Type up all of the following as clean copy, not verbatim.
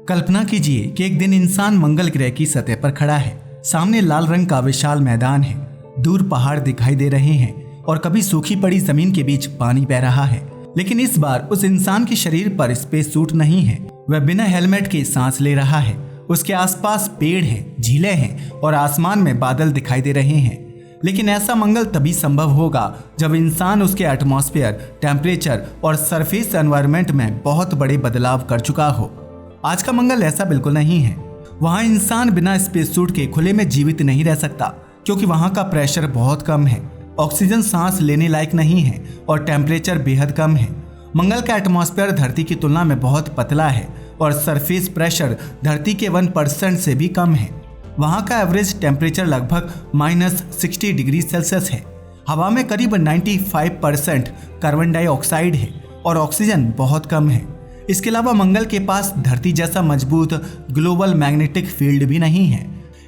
कल्पना कीजिए कि एक दिन इंसान मंगल ग्रह की सतह पर खड़ा है। सामने लाल रंग का विशाल मैदान है, दूर पहाड़ दिखाई दे रहे हैं और कभी सूखी पड़ी जमीन के बीच पानी बह रहा है। लेकिन इस बार उस इंसान के शरीर पर स्पेस सूट नहीं है। वह बिना हेलमेट के सांस ले रहा है। उसके आसपास पेड़ हैं, झीलें हैं और आसमान में बादल दिखाई दे रहे हैं। लेकिन ऐसा मंगल तभी संभव होगा जब इंसान उसके एटमॉस्फेयर, टेम्परेचर और सरफेस एनवायरनमेंट में बहुत बड़े बदलाव कर चुका हो। आज का मंगल ऐसा बिल्कुल नहीं है। वहाँ इंसान बिना स्पेस सूट के खुले में जीवित नहीं रह सकता, क्योंकि वहाँ का प्रेशर बहुत कम है, ऑक्सीजन सांस लेने लायक नहीं है और टेम्परेचर बेहद कम है। मंगल का एटमॉस्फेयर धरती की तुलना में बहुत पतला है और सरफेस प्रेशर धरती के 1% से भी कम है। वहाँ का एवरेज टेम्परेचर लगभग -60 डिग्री सेल्सियस है। हवा में करीब 95% कार्बन डाइऑक्साइड है और ऑक्सीजन बहुत कम है। इसके अलावा मंगल के पास धरती जैसा मजबूत ग्लोबल मैग्नेटिक फील्ड भी नहीं है,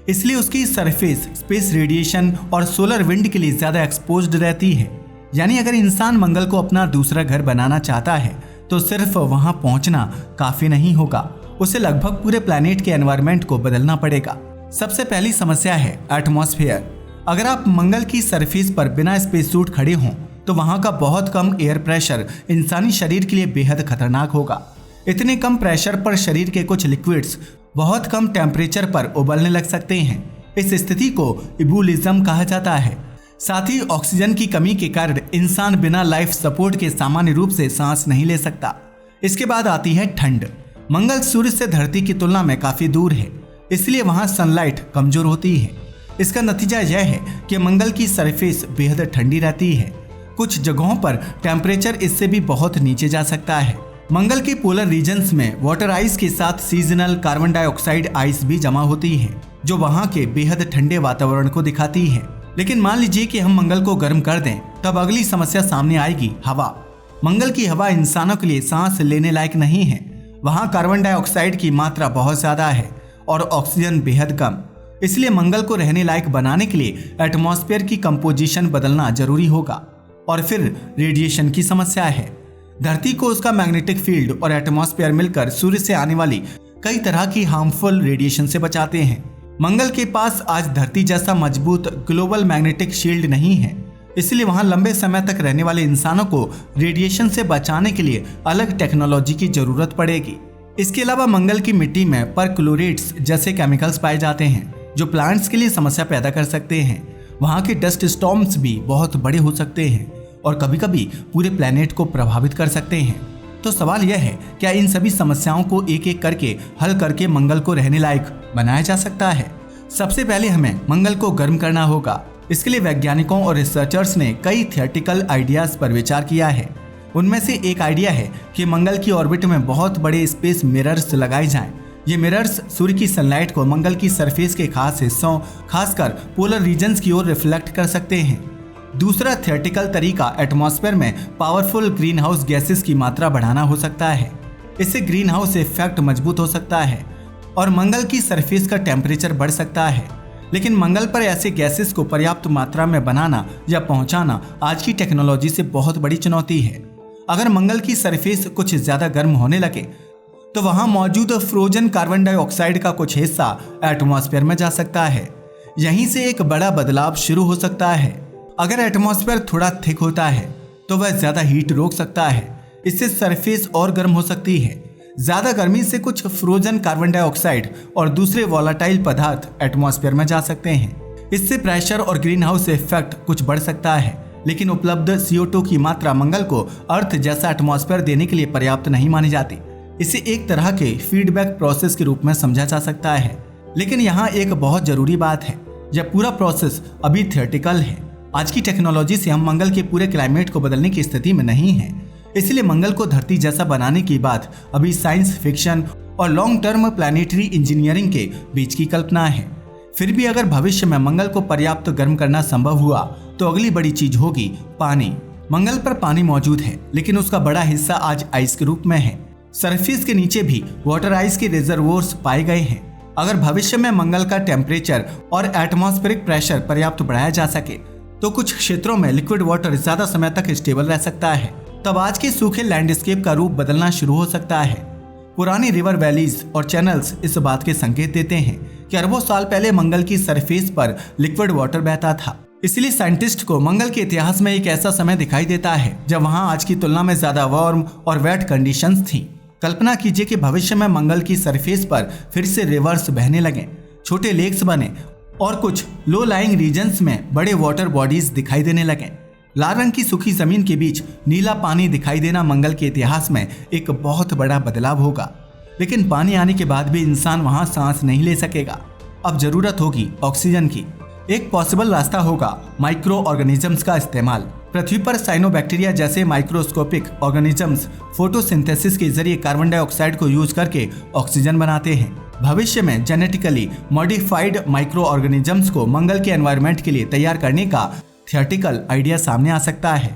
इसलिए उसकी सरफेस स्पेस रेडिएशन और सोलर विंड के लिए ज्यादा एक्सपोज्ड रहती है। यानी अगर इंसान मंगल को अपना दूसरा घर बनाना चाहता है तो सिर्फ वहां पहुंचना काफी नहीं होगा, उसे लगभग पूरे प्लैनेट के एनवायरनमेंट को बदलना पड़ेगा। सबसे पहली समस्या है एटमॉस्फेयर। अगर आप मंगल की सरफेस पर बिना स्पेस सूट खड़े हों तो वहां का बहुत कम एयर प्रेशर इंसानी शरीर के लिए बेहद खतरनाक होगा। इतने कम प्रेशर पर शरीर के कुछ लिक्विड्स बहुत कम टेम्परेचर पर उबलने लग सकते हैं। इस स्थिति को इबुलिज्म कहा जाता है। साथ ही ऑक्सीजन की कमी के कारण इंसान बिना लाइफ सपोर्ट के सामान्य रूप से सांस नहीं ले सकता। इसके बाद आती है ठंड। मंगल सूर्य से धरती की तुलना में काफी दूर है, इसलिए वहां सनलाइट कमजोर होती है। इसका नतीजा यह है कि मंगल की सरफेस बेहद ठंडी रहती है। कुछ जगहों पर टेम्परेचर इससे भी बहुत नीचे जा सकता है। मंगल के पोलर रीजन्स में वाटर आइस के साथ सीजनल कार्बन डाइऑक्साइड आइस भी जमा होती है, जो वहां के बेहद ठंडे वातावरण को दिखाती है। लेकिन मान लीजिए कि हम मंगल को गर्म कर दें, तब अगली समस्या सामने आएगी, हवा। मंगल की हवा इंसानों के लिए सांस लेने लायक नहीं है। वहां कार्बन डाइऑक्साइड की मात्रा बहुत ज्यादा है और ऑक्सीजन बेहद कम। इसलिए मंगल को रहने लायक बनाने के लिए एटमॉस्फेयर की कंपोजिशन बदलना जरूरी होगा। और फिर रेडिएशन की समस्या है। धरती को उसका मैग्नेटिक फील्ड और एटमॉस्फेयर मिलकर सूर्य से आने वाली कई तरह की हार्मफुल रेडिएशन से बचाते हैं। मंगल के पास आज धरती जैसा मजबूत ग्लोबल मैग्नेटिक शील्ड नहीं है, इसलिए वहां लंबे समय तक रहने वाले इंसानों को रेडिएशन से बचाने के लिए अलग टेक्नोलॉजी की जरूरत पड़ेगी। इसके अलावा मंगल की मिट्टी में परक्लोरेट्स जैसे केमिकल्स पाए जाते हैं, जो प्लांट्स के लिए समस्या पैदा कर सकते हैं। वहां के डस्ट स्टॉर्म्स भी बहुत बड़े हो सकते हैं और कभी कभी पूरे प्लेनेट को प्रभावित कर सकते हैं। तो सवाल यह है, क्या इन सभी समस्याओं को एक एक करके हल करके मंगल को रहने लायक बनाया जा सकता है? सबसे पहले हमें मंगल को गर्म करना होगा। इसके लिए वैज्ञानिकों और रिसर्चर्स ने कई थियोरेटिकल आइडियाज पर विचार किया है। उनमें से एक आइडिया है कि मंगल की ऑर्बिट में बहुत बड़े स्पेस मिरर्स लगाए जाएं। ये मिरर्स सूर्य की सनलाइट को मंगल की सरफेस के खास हिस्सों, खासकर पोलर रीजन्स की ओर रिफ्लेक्ट कर सकते हैं। दूसरा थियोरेटिकल तरीका एटमॉस्फेयर में पावरफुल ग्रीन हाउस गैसेस की मात्रा बढ़ाना हो सकता है। इससे ग्रीन हाउस इफेक्ट मजबूत हो सकता है और मंगल की सरफेस का टेम्परेचर बढ़ सकता है। लेकिन मंगल पर ऐसे गैसेस को पर्याप्त मात्रा में बनाना या पहुंचाना आज की टेक्नोलॉजी से बहुत बड़ी चुनौती है। अगर मंगल की सरफेस कुछ ज्यादा गर्म होने लगे तो वहां मौजूद फ्रोजन कार्बन डाइऑक्साइड का कुछ हिस्सा एटमॉस्फेयर में जा सकता है। यहीं से एक बड़ा बदलाव शुरू हो सकता है। अगर एटमॉस्फेयर थोड़ा थिक होता है तो वह ज्यादा हीट रोक सकता है। इससे सरफेस और गर्म हो सकती है। ज्यादा गर्मी से कुछ फ्रोजन कार्बन डाइऑक्साइड और दूसरे वॉलेटाइल पदार्थ एटमॉस्फेयर में जा सकते हैं। इससे प्रेशर और ग्रीन हाउस इफेक्ट कुछ बढ़ सकता है, लेकिन उपलब्ध CO2 की मात्रा मंगल को अर्थ जैसा एटमॉस्फेयर देने के लिए पर्याप्त नहीं मानी जाती। इसे एक तरह के फीडबैक प्रोसेस के रूप में समझा जा सकता है। लेकिन यहाँ एक बहुत जरूरी बात है, यह पूरा प्रोसेस अभी थियोरेटिकल है। आज की टेक्नोलॉजी से हम मंगल के पूरे क्लाइमेट को बदलने की स्थिति में नहीं है। इसलिए मंगल को धरती जैसा बनाने की बात अभी साइंस फिक्शन और लॉन्ग टर्म प्लैनेटरी इंजीनियरिंग के बीच की कल्पना है। फिर भी अगर भविष्य में मंगल को पर्याप्त गर्म करना संभव हुआ तो अगली बड़ी चीज होगी पानी। मंगल पर पानी मौजूद है, लेकिन उसका बड़ा हिस्सा आज आइस के रूप में है। सरफेस के नीचे भी वाटर आइस के रिजर्वोयर्स पाए गए हैं। अगर भविष्य में मंगल का टेम्परेचर और एटमॉस्फेरिक प्रेशर पर्याप्त बढ़ाया जा सके तो कुछ क्षेत्रों में लिक्विड वाटर ज्यादा समय तक स्टेबल रह सकता है। तब आज के सूखे लैंडस्केप का रूप बदलना शुरू हो सकता है। पुरानी रिवर वैलीज और चैनल्स इस बात के संकेत देते हैं कि अरबों साल पहले मंगल की सरफेस पर लिक्विड वाटर बहता था। इसलिए साइंटिस्ट को मंगल के इतिहास में एक ऐसा समय दिखाई देता है जब वहां आज की तुलना में ज्यादा वार्म और वेट कंडीशंस थी। कल्पना कीजिए कि भविष्य में मंगल की सरफेस पर फिर से रिवर्स बहने लगे, छोटे लेक्स बने और कुछ लो लाइंग रीजन्स में बड़े वाटर बॉडीज दिखाई देने लगे। लाल रंग की सूखी जमीन के बीच नीला पानी दिखाई देना मंगल के इतिहास में एक बहुत बड़ा बदलाव होगा। लेकिन पानी आने के बाद भी इंसान वहां सांस नहीं ले सकेगा। अब जरूरत होगी ऑक्सीजन की। एक पॉसिबल रास्ता होगा माइक्रो ऑर्गेनिजम्स का इस्तेमाल। पृथ्वी पर साइनोबैक्टीरिया जैसे माइक्रोस्कोपिक ऑर्गेनिजम्स फोटोसिंथेसिस के जरिए कार्बन डाइऑक्साइड को यूज करके ऑक्सीजन बनाते हैं। भविष्य में जेनेटिकली मॉडिफाइड माइक्रो ऑर्गेनिजम्स को मंगल के एनवायरनमेंट के लिए तैयार करने का थियोरेटिकल आइडिया सामने आ सकता है,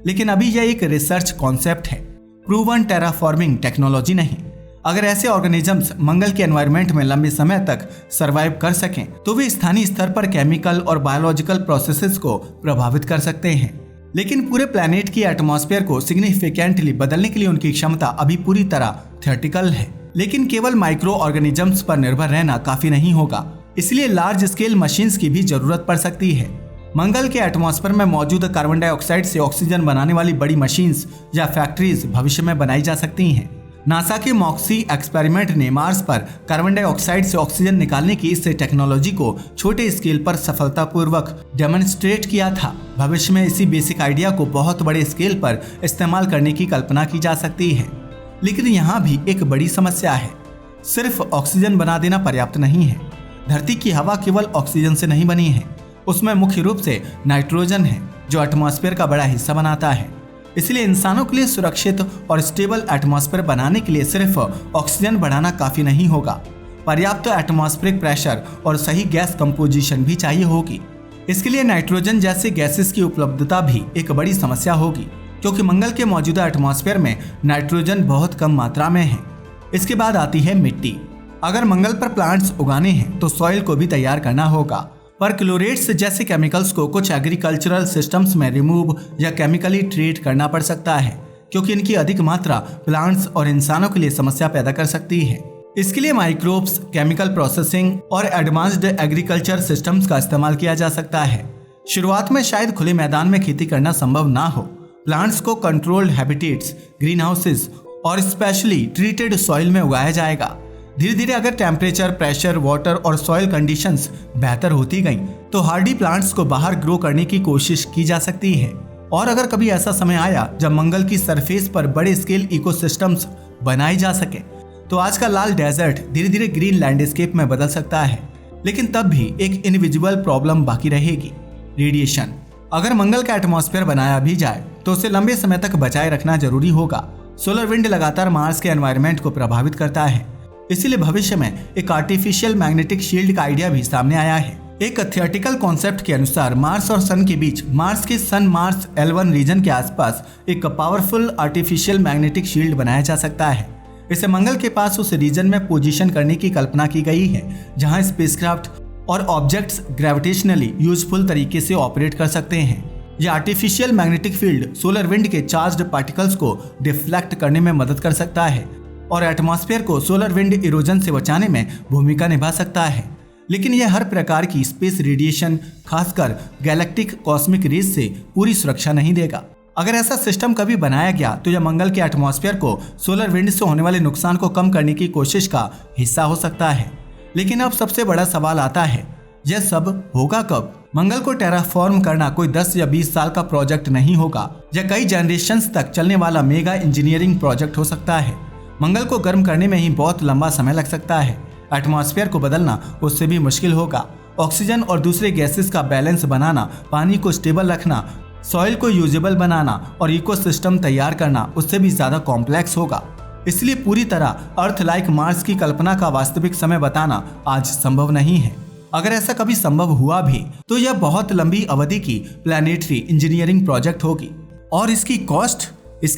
लेकिन अभी यह एक रिसर्च कॉन्सेप्ट है, प्रूवन टेराफॉर्मिंग टेक्नोलॉजी नहीं। अगर ऐसे ऑर्गेनिजम्स मंगल के एनवायरनमेंट में लंबे समय तक सरवाइव कर सकें तो वे स्थानीय स्तर पर केमिकल और बायोलॉजिकल प्रोसेसेस को प्रभावित कर सकते हैं। लेकिन पूरे प्लैनेट की एटमॉस्फेयर को सिग्निफिकेंटली बदलने के लिए उनकी क्षमता अभी पूरी तरह थियोरेटिकल है। लेकिन केवल माइक्रो ऑर्गेनिजम्स पर निर्भर रहना काफी नहीं होगा, इसलिए लार्ज स्केल मशीन्स की भी जरूरत पड़ सकती है। मंगल के एटमॉस्फेयर में मौजूद कार्बन डाइऑक्साइड से ऑक्सीजन बनाने वाली बड़ी मशीन्स या फैक्ट्रीज भविष्य में बनाई जा सकती हैं। नासा के मॉक्सी एक्सपेरिमेंट ने मार्स पर कार्बन डाइऑक्साइड से ऑक्सीजन निकालने की इस टेक्नोलॉजी को छोटे स्केल पर सफलतापूर्वक डेमोन्स्ट्रेट किया था। भविष्य में इसी बेसिक आइडिया को बहुत बड़े स्केल पर इस्तेमाल करने की कल्पना की जा सकती है। लेकिन यहाँ भी एक बड़ी समस्या है, सिर्फ ऑक्सीजन बना देना पर्याप्त नहीं है। धरती की हवा केवल ऑक्सीजन से नहीं बनी है, उसमें मुख्य रूप से नाइट्रोजन है जो एटमॉस्फेयर का बड़ा हिस्सा बनाता है। इसलिए इंसानों के लिए सुरक्षित और स्टेबल एटमॉस्फेयर बनाने के लिए सिर्फ ऑक्सीजन बढ़ाना काफी नहीं होगा, पर्याप्त एटमॉस्फेरिक प्रेशर और सही गैस कंपोजिशन भी चाहिए होगी। इसके लिए नाइट्रोजन जैसे गैसेस की उपलब्धता भी एक बड़ी समस्या होगी, क्योंकि मंगल के मौजूदा एटमॉस्फेयर में नाइट्रोजन बहुत कम मात्रा में है। इसके बाद आती है मिट्टी। अगर मंगल पर प्लांट्स उगाने हैं तो सॉइल को भी तैयार करना होगा। परक्लोरेट्स जैसे केमिकल्स को कुछ एग्रीकल्चरल सिस्टम्स में रिमूव या केमिकली ट्रीट करना पड़ सकता है, क्योंकि इनकी अधिक मात्रा प्लांट्स और इंसानों के लिए समस्या पैदा कर सकती है। इसके लिए माइक्रोब्स, केमिकल प्रोसेसिंग और एडवांस्ड एग्रीकल्चर सिस्टम्स का इस्तेमाल किया जा सकता है। शुरुआत में शायद खुले मैदान में खेती करना संभव ना हो। प्लांट्स को कंट्रोल्ड हैबिटेट्स, ग्रीन हाउसेस और स्पेशली ट्रीटेड सॉइल में उगाया जाएगा। धीरे धीरे अगर टेम्परेचर, प्रेशर, वाटर और सॉइल कंडीशंस बेहतर होती गई तो हार्डी प्लांट्स को बाहर ग्रो करने की कोशिश की जा सकती है। और अगर कभी ऐसा समय आया जब मंगल की सरफेस पर बड़े स्केल इकोसिस्टम्स बनाए जा सके तो आज का लाल डेजर्ट धीरे धीरे ग्रीन लैंडस्केप में बदल सकता है। लेकिन तब भी एक इनविजिबल प्रॉब्लम बाकी रहेगी, रेडिएशन। अगर मंगल का एटमॉस्फेयर बनाया भी जाए तो उसे लंबे समय तक बचाए रखना जरूरी होगा। सोलर विंड लगातार मार्स के एनवायरनमेंट को प्रभावित करता है, इसीलिए भविष्य में एक आर्टिफिशियल मैग्नेटिक शील्ड का आइडिया भी सामने आया है। एक थियोरेटिकल कॉन्सेप्ट के अनुसार मार्स और सन के बीच मार्स के सन मार्स L1 रीजन के आसपास एक पावरफुल आर्टिफिशियल मैग्नेटिक शील्ड बनाया जा सकता है। इसे मंगल के पास उस रीजन में पोजीशन करने की कल्पना की गई है जहां स्पेसक्राफ्ट और ऑब्जेक्ट्स ग्रेविटेशनली यूजफुल तरीके से ऑपरेट कर सकते हैं। यह artificial magnetic field solar wind के चार्ज्ड पार्टिकल्स को डिफ्लेक्ट करने में मदद कर सकता है और एटमॉस्फेयर को सोलर विंड इरोजन से बचाने में भूमिका निभा सकता है। लेकिन यह हर प्रकार की स्पेस रेडिएशन, खासकर गैलेक्टिक कॉस्मिक रेज से पूरी सुरक्षा नहीं देगा। अगर ऐसा सिस्टम कभी बनाया गया तो यह मंगल के एटमॉस्फेयर को सोलर विंड से होने वाले नुकसान को कम करने की कोशिश का हिस्सा हो सकता है। लेकिन अब सबसे बड़ा सवाल आता है, यह सब होगा कब? मंगल को टेराफॉर्म करना कोई 10 या 20 साल का प्रोजेक्ट नहीं होगा। यह कई जनरेशंस तक चलने वाला मेगा इंजीनियरिंग प्रोजेक्ट हो सकता है। मंगल को गर्म करने में ही बहुत लंबा समय लग सकता है। एटमॉस्फेयर को बदलना उससे भी मुश्किल होगा। ऑक्सीजन और दूसरे गैसेस का बैलेंस बनाना, पानी को स्टेबल रखना, सॉइल को यूजेबल बनाना और इकोसिस्टम तैयार करना उससे भी ज्यादा कॉम्प्लेक्स होगा। इसलिए पूरी तरह अर्थ लाइक मार्स की कल्पना का वास्तविक समय बताना आज संभव नहीं है। अगर ऐसा कभी संभव हुआ भी तो यह बहुत लंबी अवधि की प्लैनेटरी इंजीनियरिंग प्रोजेक्ट होगी। और इसकी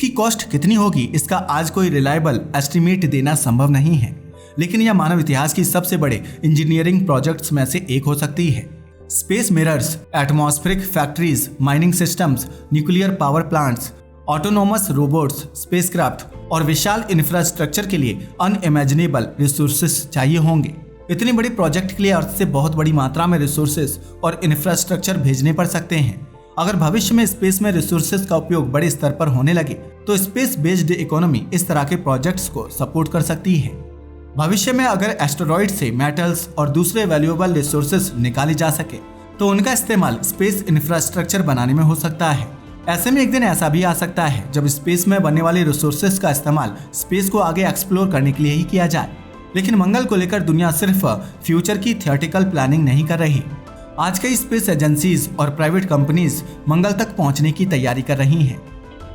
कॉस्ट कितनी होगी, इसका आज कोई रिलायबल एस्टिमेट देना संभव नहीं है। लेकिन यह मानव इतिहास की सबसे बड़े इंजीनियरिंग प्रोजेक्ट्स में से एक हो सकती है। Space mirrors, atmospheric factories, mining systems, nuclear power plants autonomous robots, spacecraft और विशाल इंफ्रास्ट्रक्चर के लिए अनइमेजिनेबल रिसोर्सेस चाहिए होंगे। इतने बड़े प्रोजेक्ट के लिए अर्थ से बहुत बड़ी मात्रा में रिसोर्सेस और इंफ्रास्ट्रक्चर भेजने पड़ सकते हैं। अगर भविष्य में स्पेस में रिसोर्सेज का उपयोग बड़े स्तर पर होने लगे तो स्पेस बेस्ड इकोनॉमी इस तरह के प्रोजेक्ट्स को सपोर्ट कर सकती है। भविष्य में अगर एस्टेरॉइड से मेटल्स और दूसरे वैल्यूएबल रिसोर्सेज निकाले जा सके तो उनका इस्तेमाल स्पेस इंफ्रास्ट्रक्चर बनाने में हो सकता है। ऐसे में एक दिन ऐसा भी आ सकता है जब स्पेस में बनने वाले रिसोर्सेज का इस्तेमाल स्पेस को आगे एक्सप्लोर करने के लिए ही किया जाए। लेकिन मंगल को लेकर दुनिया सिर्फ फ्यूचर की थियोरेटिकल प्लानिंग नहीं कर रही। आज कई स्पेस एजेंसीज और प्राइवेट कंपनीज मंगल तक पहुंचने की तैयारी कर रही हैं।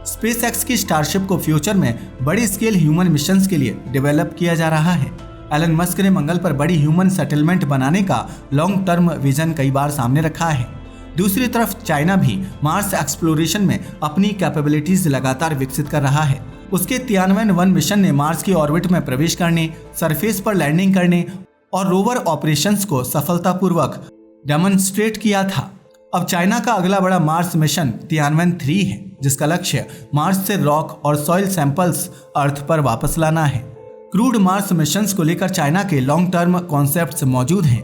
स्पेसएक्स की स्टारशिप को फ्यूचर में बड़ी स्केल ह्यूमन मिशंस के लिए डेवलप किया जा रहा है। एलन मस्क ने मंगल पर बड़ी ह्यूमन सेटलमेंट बनाने का लॉन्ग टर्म विजन कई बार सामने रखा है। दूसरी तरफ चाइना भी मार्स एक्सप्लोरेशन में अपनी कैपेबिलिटीज लगातार विकसित कर रहा है। उसके तियान्वयन मिशन ने मार्स की ऑर्बिट में प्रवेश करने, सरफेस पर लैंडिंग करने और रोवर ऑपरेशंस को सफलतापूर्वक डेमोन्स्ट्रेट किया था। अब चाइना का अगला बड़ा मार्स मिशन तियान्वयन 3 है, जिसका लक्ष्य मार्स से रॉक और सॉइल सैंपल्स अर्थ पर वापस लाना है। क्रूड मार्स मिशंस को लेकर चाइना के लॉन्ग टर्म कॉन्सेप्ट्स मौजूद हैं,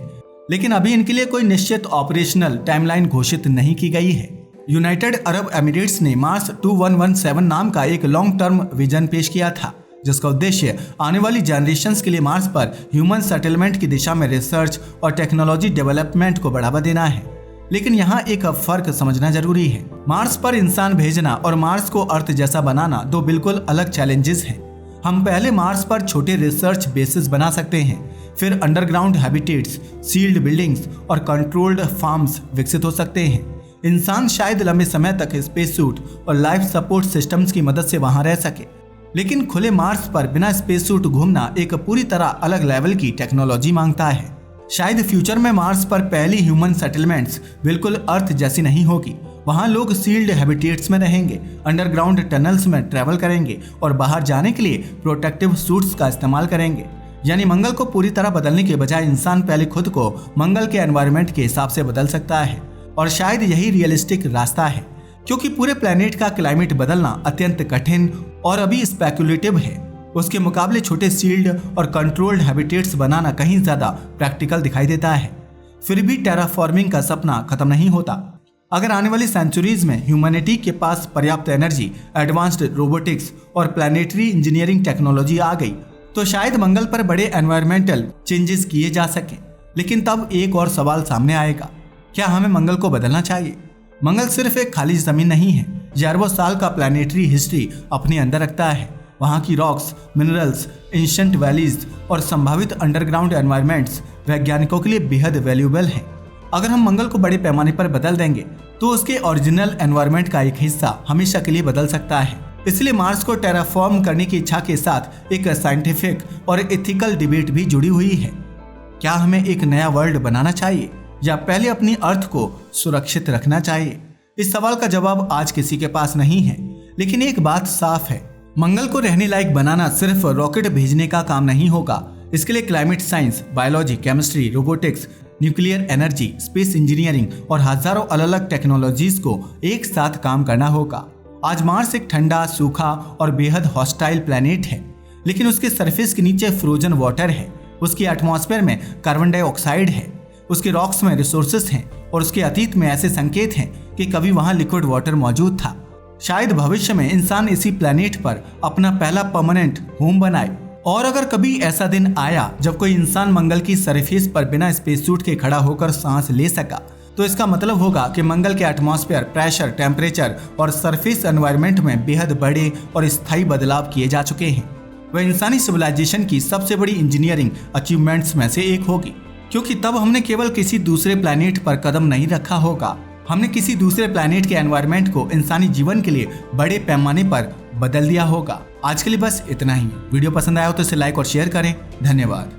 लेकिन अभी इनके लिए कोई निश्चित ऑपरेशनल टाइमलाइन घोषित नहीं की गई है। यूनाइटेड अरब एमिरेट्स ने मार्स 2117 नाम का एक लॉन्ग टर्म विजन पेश किया था, जिसका उद्देश्य आने वाली जनरेशंस के लिए मार्स पर ह्यूमन सेटलमेंट की दिशा में रिसर्च और टेक्नोलॉजी डेवलपमेंट को बढ़ावा देना है। लेकिन यहाँ एक फर्क समझना जरूरी है। मार्स पर इंसान भेजना और मार्स को अर्थ जैसा बनाना दो बिल्कुल अलग चैलेंजेस हैं। हम पहले मार्स पर छोटे रिसर्च बेसिस बना सकते हैं, फिर अंडरग्राउंड हैबिटेट्स, सील्ड बिल्डिंग्स और कंट्रोल्ड फार्म्स विकसित हो सकते हैं। इंसान शायद लंबे समय तक स्पेस सूट और लाइफ सपोर्ट सिस्टम्स की मदद से वहां रह सके, लेकिन खुले मार्स पर बिना स्पेस सूट घूमना एक पूरी तरह अलग लेवल की टेक्नोलॉजी मांगता है। शायद फ्यूचर में मार्स पर पहली ह्यूमन सेटलमेंट्स बिल्कुल अर्थ जैसी नहीं होगी। वहां लोग सील्ड हैबिटेट्स में रहेंगे, अंडरग्राउंड टनल्स में ट्रैवल करेंगे और बाहर जाने के लिए प्रोटेक्टिव सूट्स का इस्तेमाल करेंगे। यानी मंगल को पूरी तरह बदलने के बजाय इंसान पहले खुद को मंगल के एनवायरनमेंट के हिसाब से बदल सकता है, और शायद यही रियलिस्टिक रास्ता है, क्योंकि पूरे प्लेनेट का क्लाइमेट बदलना अत्यंत कठिन और अभी स्पेकुलेटिव है। उसके मुकाबले छोटे सील्ड और कंट्रोल्ड हैबिटेट्स बनाना कहीं ज्यादा प्रैक्टिकल दिखाई देता है। फिर भी टेराफॉर्मिंग का सपना खत्म नहीं होता। अगर आने वाली सेंचुरीज में ह्यूमैनिटी के पास पर्याप्त एनर्जी, एडवांस्ड रोबोटिक्स और प्लानिटरी इंजीनियरिंग टेक्नोलॉजी आ गई तो शायद मंगल पर बड़े एनवायरमेंटल चेंजेस किए जा सके। लेकिन तब एक और सवाल सामने आएगा, क्या हमें मंगल को बदलना चाहिए? मंगल सिर्फ एक खाली जमीन नहीं है, ये अरबों साल का प्लानिटरी हिस्ट्री अपने अंदर रखता है। वहाँ की रॉक्स, मिनरल्स, एंशिएंट वैलीज और संभावित अंडरग्राउंड एनवायरनमेंट्स वैज्ञानिकों के लिए बेहद वैल्यूएबल हैं। अगर हम मंगल को बड़े पैमाने पर बदल देंगे तो उसके ओरिजिनल एनवायरनमेंट का एक हिस्सा हमेशा के लिए बदल सकता है। इसलिए मार्स को टेराफॉर्म करने की इच्छा के साथ एक साइंटिफिक और एथिकल डिबेट भी जुड़ी हुई है। क्या हमें एक नया वर्ल्ड बनाना चाहिए या पहले अपनी अर्थ को सुरक्षित रखना चाहिए? इस सवाल का जवाब आज किसी के पास नहीं है, लेकिन एक बात साफ है, मंगल को रहने लायक बनाना सिर्फ रॉकेट भेजने का काम नहीं होगा। इसके लिए climate science, biology, chemistry, robotics, nuclear energy, space engineering और हजारों अलग अलग टेक्नोलॉजीज को एक साथ काम करना होगा। आज मार्स एक ठंडा, सूखा और बेहद हॉस्टाइल प्लेनेट है, लेकिन उसके सरफेस के नीचे फ्रोजन वाटर है। उसकी एटमॉस्फेयर में कार्बन डाइऑक्साइड है, उसके रॉक्स में रिसोर्सेस हैं और उसके अतीत में ऐसे संकेत हैं कि कभी वहां लिक्विड वाटर मौजूद था। शायद भविष्य में इंसान इसी प्लेनेट पर अपना पहला परमानेंट होम बनाए। और अगर कभी ऐसा दिन आया जब कोई इंसान मंगल की सरफेस पर बिना स्पेस सूट के खड़ा होकर सांस ले सका, तो इसका मतलब होगा कि मंगल के एटमॉस्फेयर, प्रेशर, टेम्परेचर और सरफेस एनवायरनमेंट में बेहद बड़े और स्थायी बदलाव किए जा चुके हैं। वह इंसानी सिविलाइजेशन की सबसे बड़ी इंजीनियरिंग अचीवमेंट्स में से एक होगी, क्योंकि तब हमने केवल किसी दूसरे प्लेनेट पर कदम नहीं रखा होगा, हमने किसी दूसरे प्लेनेट के एनवायरनमेंट को इंसानी जीवन के लिए बड़े पैमाने पर बदल दिया होगा। आज के लिए बस इतना ही। वीडियो पसंद आया हो तो इसे लाइक और शेयर करें। धन्यवाद।